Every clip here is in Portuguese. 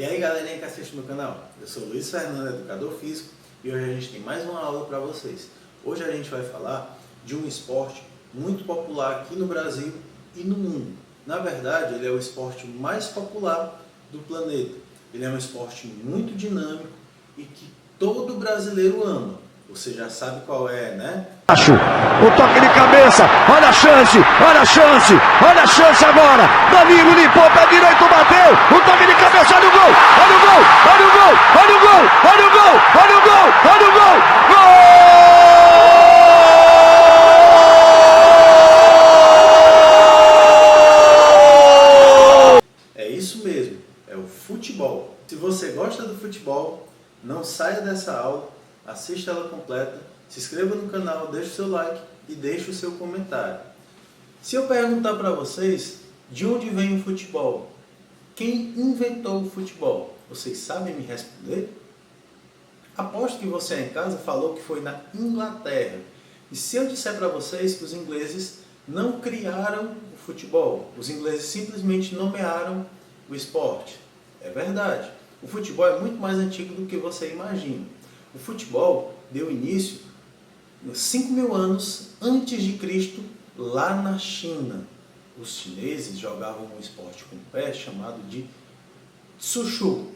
E aí galerinha que assiste meu canal, eu sou o Luiz Fernando, educador físico, e hoje a gente tem mais uma aula para vocês. Hoje a gente vai falar de um esporte muito popular aqui no Brasil e no mundo. Na verdade, ele é o esporte mais popular do planeta. Ele é um esporte muito dinâmico e que todo brasileiro ama. Você já sabe qual é, né? O toque de cabeça, olha a chance, olha a chance, olha a chance agora. Danilo limpou, pé direito, bateu. O toque de cabeça, olha o gol, olha o gol, olha o gol, olha o gol, olha o gol, olha o gol, olha o gol, gol! É isso mesmo, é o futebol. Se você gosta do futebol, não saia dessa aula, assista ela completa, se inscreva no canal, deixe o seu like e deixe o seu comentário. Se eu perguntar para vocês de onde vem o futebol, quem inventou o futebol, vocês sabem me responder? Aposto que você aí em casa falou que foi na Inglaterra. E se eu disser para vocês que os ingleses não criaram o futebol, os ingleses simplesmente nomearam o esporte? É verdade. O futebol é muito mais antigo do que você imagina. O futebol deu início 5.000 anos antes de Cristo, lá na China. Os chineses jogavam um esporte com o pé chamado de Tsushu.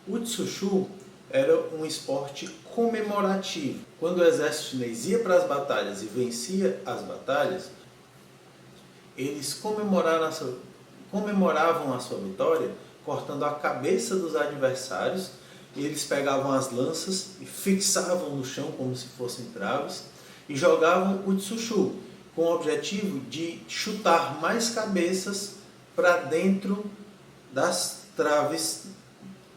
O Tsushu era um esporte comemorativo. Quando o exército chinês ia para as batalhas e vencia as batalhas, eles comemoravam a sua vitória cortando a cabeça dos adversários. E eles pegavam as lanças e fixavam no chão como se fossem traves e jogavam o Tsushu com o objetivo de chutar mais cabeças para dentro das traves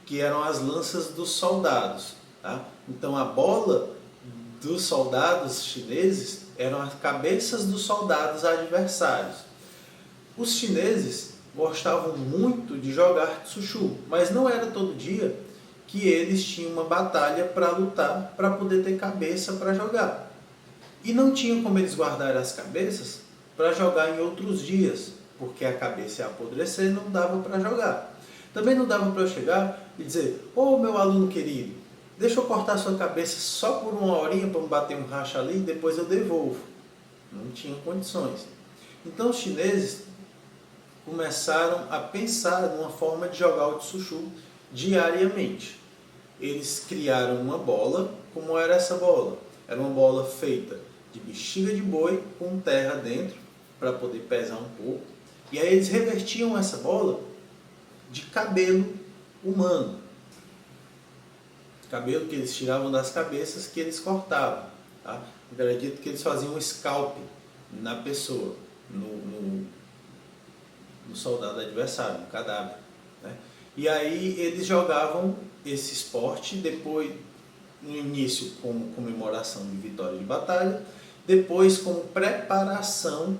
que eram as lanças dos soldados. Tá? Então a bola dos soldados chineses eram as cabeças dos soldados adversários. Os chineses gostavam muito de jogar Tsushu, mas não era todo dia que eles tinham uma batalha para lutar, para poder ter cabeça para jogar. E não tinham como eles guardar as cabeças para jogar em outros dias, porque a cabeça ia apodrecer e não dava para jogar. Também não dava para eu chegar e dizer: ô meu aluno querido, deixa eu cortar sua cabeça só por uma horinha para me bater um racha ali e depois eu devolvo. Não tinham condições. Então os chineses começaram a pensar numa forma de jogar o Tsushu diariamente. Eles criaram uma bola. Como era essa bola? Era uma bola feita de bexiga de boi com terra dentro para poder pesar um pouco. E aí eles revertiam essa bola de cabelo humano. Cabelo que eles tiravam das cabeças que eles cortavam. Tá? Eu acredito que eles faziam um scalp na pessoa, no soldado adversário, no cadáver. Né? E aí eles jogavam esse esporte, depois no início como comemoração de vitória de batalha, depois como preparação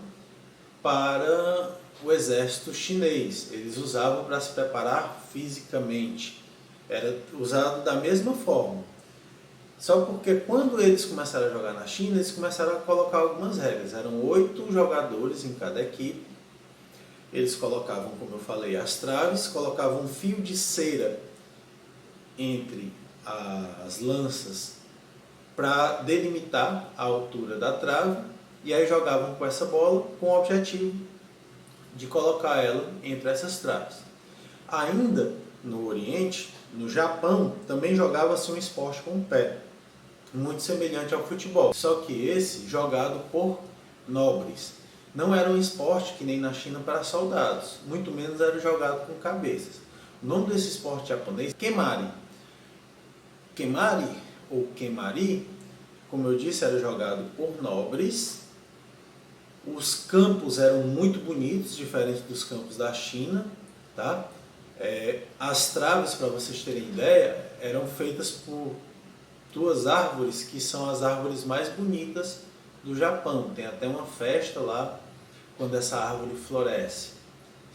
para o exército chinês. Eles usavam para se preparar fisicamente. Era usado da mesma forma. Só porque quando eles começaram a jogar na China, eles começaram a colocar algumas regras. Eram 8 jogadores em cada equipe. Eles colocavam, como eu falei, as traves, colocavam um fio de cera entre as lanças para delimitar a altura da trave, e aí jogavam com essa bola com o objetivo de colocar ela entre essas traves. Ainda no Oriente, no Japão, também jogava-se um esporte com o pé, muito semelhante ao futebol, só que esse jogado por nobres. Não era um esporte que nem na China para soldados, muito menos era jogado com cabeças. O nome desse esporte japonês é Kemari. Kemari, ou Kemari, como eu disse, era jogado por nobres. Os campos eram muito bonitos, diferentes dos campos da China. Tá? As traves, para vocês terem ideia, eram feitas por 2 árvores, que são as árvores mais bonitas do Japão. Tem até uma festa lá, quando essa árvore floresce.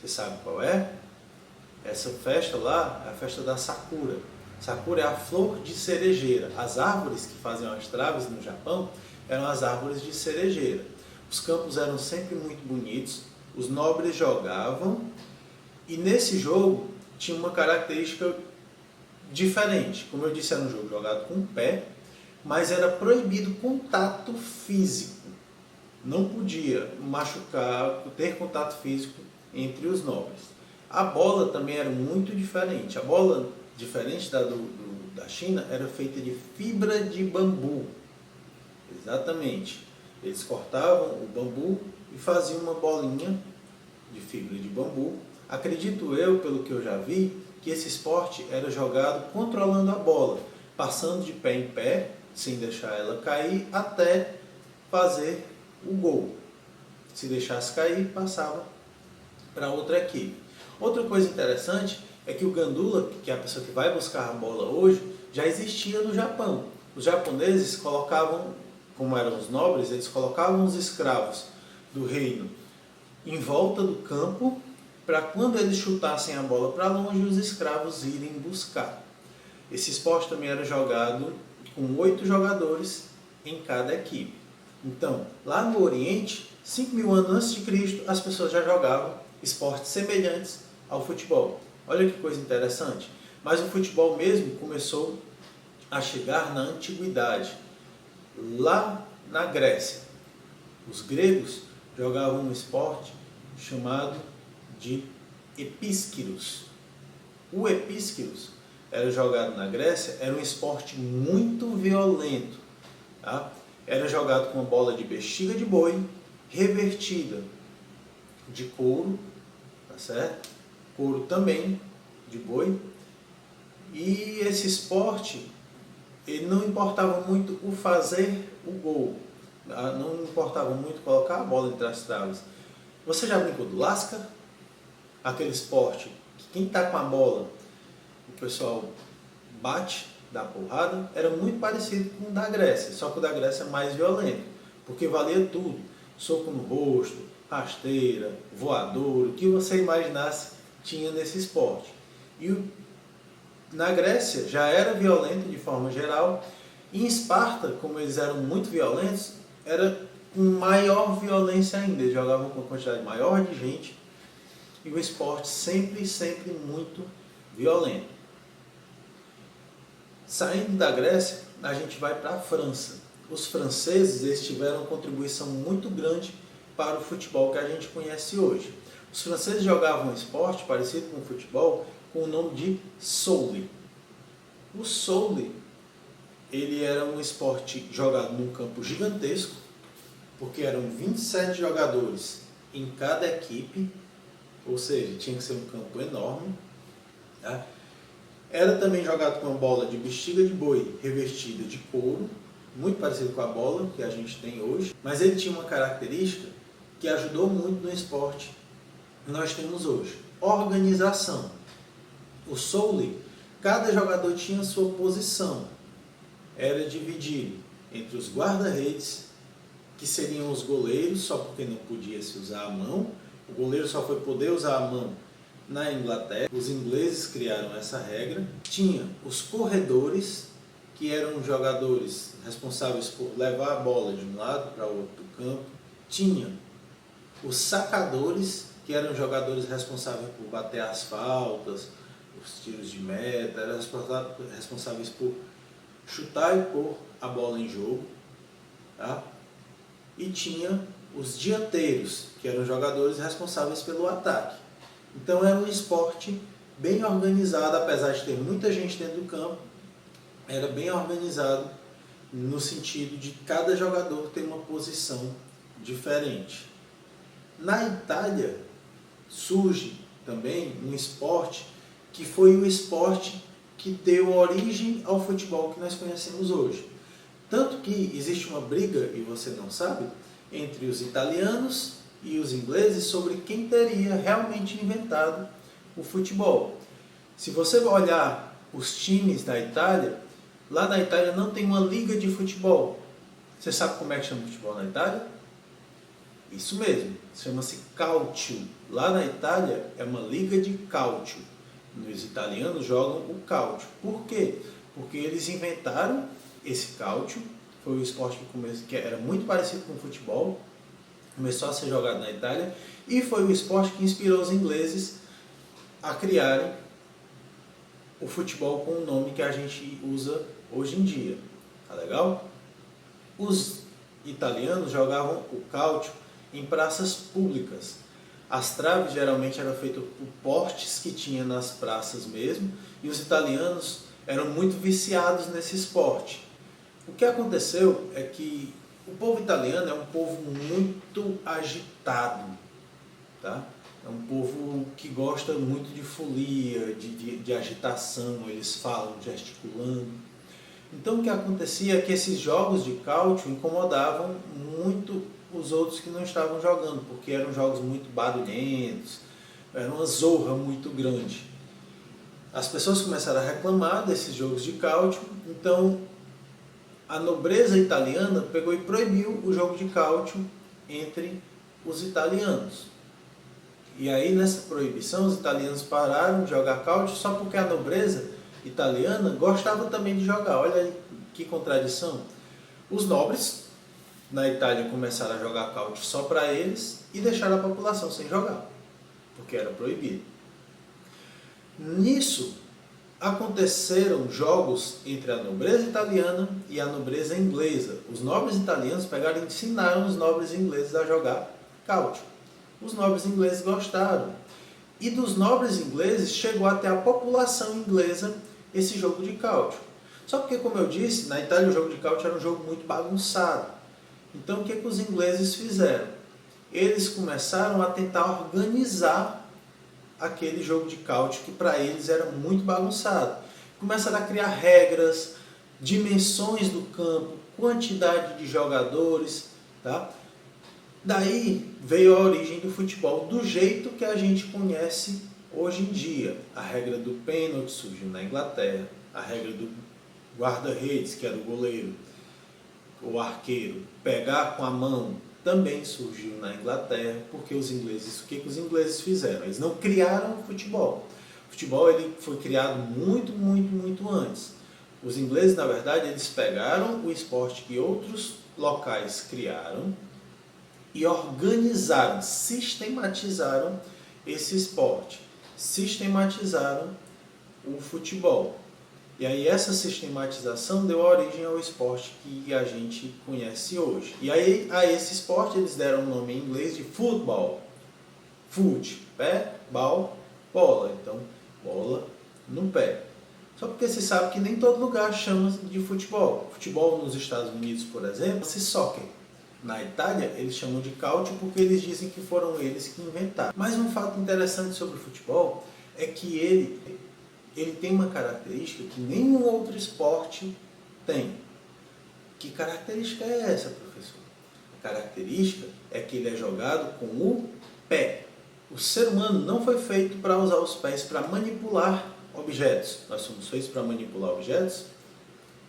Você sabe qual é? Essa festa lá é a festa da Sakura. Sakura é a flor de cerejeira. As árvores que faziam as traves no Japão eram as árvores de cerejeira. Os campos eram sempre muito bonitos, os nobres jogavam, e nesse jogo tinha uma característica diferente. Como eu disse, era um jogo jogado com o pé, mas era proibido contato físico. Não podia machucar, ter contato físico entre os nobres. A bola também era muito diferente. A bola, diferente da China, era feita de fibra de bambu. Exatamente. Eles cortavam o bambu e faziam uma bolinha de fibra de bambu. Acredito eu, pelo que eu já vi, que esse esporte era jogado controlando a bola, passando de pé em pé, sem deixar ela cair, até fazer o gol. Se deixasse cair, passava para outra equipe. Outra coisa interessante é que o gandula, que é a pessoa que vai buscar a bola hoje, já existia no Japão. Os japoneses colocavam, como eram os nobres, eles colocavam os escravos do reino em volta do campo, para quando eles chutassem a bola para longe, os escravos irem buscar. Esse esporte também era jogado com 8 jogadores em cada equipe. Então, lá no Oriente, 5.000 anos antes de Cristo, as pessoas já jogavam esportes semelhantes ao futebol. Olha que coisa interessante. Mas o futebol mesmo começou a chegar na antiguidade. Lá na Grécia, os gregos jogavam um esporte chamado de epísquiros. O epísquiros era jogado na Grécia, era um esporte muito violento. Tá? Era jogado com uma bola de bexiga de boi, revertida de couro, tá certo? Couro também de boi. E esse esporte, ele não importava muito o fazer o gol, tá? Não importava muito colocar a bola entre as traves. Você já brincou do lasca? Aquele esporte que quem está com a bola, o pessoal bate, dá porrada, era muito parecido com o da Grécia, só que o da Grécia é mais violento, porque valia tudo, soco no rosto, rasteira, voador, o que você imaginasse tinha nesse esporte. E na Grécia já era violento de forma geral, e em Esparta, como eles eram muito violentos, era com maior violência ainda, eles jogavam com uma quantidade maior de gente, e o esporte sempre muito violento. Saindo da Grécia, a gente vai para a França. Os franceses, eles tiveram uma contribuição muito grande para o futebol que a gente conhece hoje. Os franceses jogavam um esporte parecido com o futebol com o nome de soule. O soule, ele era um esporte jogado num campo gigantesco, porque eram 27 jogadores em cada equipe, ou seja, tinha que ser um campo enorme. Tá? Era também jogado com uma bola de bexiga de boi revestida de couro, muito parecido com a bola que a gente tem hoje, mas ele tinha uma característica que ajudou muito no esporte que nós temos hoje: organização. O soule, cada jogador tinha sua posição, era dividido entre os guarda-redes, que seriam os goleiros, só porque não podia se usar a mão. O goleiro só foi poder usar a mão na Inglaterra. Os ingleses criaram essa regra. Tinha os corredores, que eram jogadores responsáveis por levar a bola de um lado para o outro do campo. Tinha os sacadores, que eram jogadores responsáveis por bater as faltas, os tiros de meta, eram responsáveis por chutar e pôr a bola em jogo. Tá? E tinha os dianteiros, que eram jogadores responsáveis pelo ataque. Então era um esporte bem organizado, apesar de ter muita gente dentro do campo, era bem organizado no sentido de cada jogador ter uma posição diferente. Na Itália surge também um esporte que foi o esporte que deu origem ao futebol que nós conhecemos hoje. Tanto que existe uma briga, e você não sabe, entre os italianos e os ingleses sobre quem teria realmente inventado o futebol. Se você olhar os times da Itália, lá na Itália não tem uma liga de futebol. Você sabe como é que chama o futebol na Itália? Isso mesmo, chama-se calcio. Lá na Itália é uma liga de calcio. Os italianos jogam o calcio. Por quê? Porque eles inventaram esse calcio. Foi um esporte que era muito parecido com o futebol, começou a ser jogado na Itália, e foi o esporte que inspirou os ingleses a criarem o futebol com o nome que a gente usa hoje em dia. Tá legal? Os italianos jogavam o cálcio em praças públicas. As traves geralmente eram feitas por postes que tinha nas praças mesmo, e os italianos eram muito viciados nesse esporte. O que aconteceu é que o povo italiano é um povo muito agitado, tá? É um povo que gosta muito de folia, de agitação, eles falam gesticulando. Então o que acontecia é que esses jogos de cálcio incomodavam muito os outros que não estavam jogando, porque eram jogos muito barulhentos, era uma zorra muito grande. As pessoas começaram a reclamar desses jogos de cálcio, então a nobreza italiana pegou e proibiu o jogo de cálcio entre os italianos. E aí nessa proibição os italianos pararam de jogar cálcio só porque a nobreza italiana gostava também de jogar. Olha aí que contradição. Os nobres na Itália começaram a jogar cálcio só para eles e deixaram a população sem jogar, porque era proibido. Nisso aconteceram jogos entre a nobreza italiana e a nobreza inglesa. Os nobres italianos pegaram e ensinaram os nobres ingleses a jogar cálcio. Os nobres ingleses gostaram. E dos nobres ingleses chegou até a população inglesa esse jogo de cálcio. Só porque, como eu disse, na Itália o jogo de cálcio era um jogo muito bagunçado. Então o que os ingleses fizeram? Eles começaram a tentar organizar aquele jogo de cálcio que para eles era muito bagunçado. Começaram a criar regras, dimensões do campo, quantidade de jogadores, tá? Daí veio a origem do futebol do jeito que a gente conhece hoje em dia. A regra do pênalti surgiu na Inglaterra, a regra do guarda-redes, que era o goleiro, o arqueiro, pegar com a mão, também surgiu na Inglaterra, porque os ingleses, o que os ingleses fizeram? Eles não criaram o futebol. O futebol ele foi criado muito antes. Os ingleses, na verdade, eles pegaram o esporte que outros locais criaram e organizaram, sistematizaram esse esporte, sistematizaram o futebol. E aí essa sistematização deu origem ao esporte que a gente conhece hoje. E aí a esse esporte eles deram o nome em inglês de football. Foot, pé, ball, bola. Então, bola no pé. Só porque se sabe que nem todo lugar chama de futebol. Futebol nos Estados Unidos, por exemplo, se soccer. Na Itália, eles chamam de cálcio porque eles dizem que foram eles que inventaram. Mas um fato interessante sobre o futebol é que ele tem uma característica que nenhum outro esporte tem. Que característica é essa, professor? A característica é que ele é jogado com o pé. O ser humano não foi feito para usar os pés para manipular objetos. Nós somos feitos para manipular objetos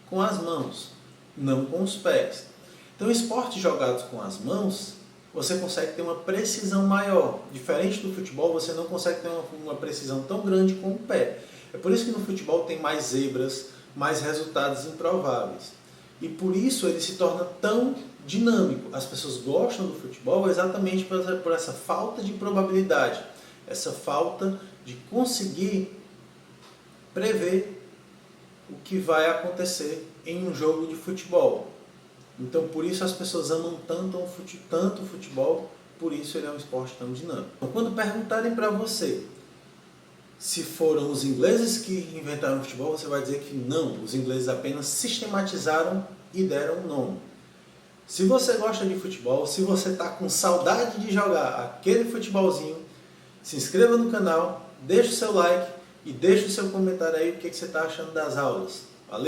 com as mãos, não com os pés. Então, esportes jogados com as mãos, você consegue ter uma precisão maior. Diferente do futebol, você não consegue ter uma precisão tão grande com o pé. É por isso que no futebol tem mais zebras, mais resultados improváveis. E por isso ele se torna tão dinâmico. As pessoas gostam do futebol exatamente por essa falta de probabilidade, essa falta de conseguir prever o que vai acontecer em um jogo de futebol. Então por isso as pessoas amam tanto o futebol, por isso ele é um esporte tão dinâmico. Então, quando perguntarem para você se foram os ingleses que inventaram o futebol, você vai dizer que não, os ingleses apenas sistematizaram e deram um nome. Se você gosta de futebol, se você está com saudade de jogar aquele futebolzinho, se inscreva no canal, deixe o seu like e deixe o seu comentário aí o que você está achando das aulas.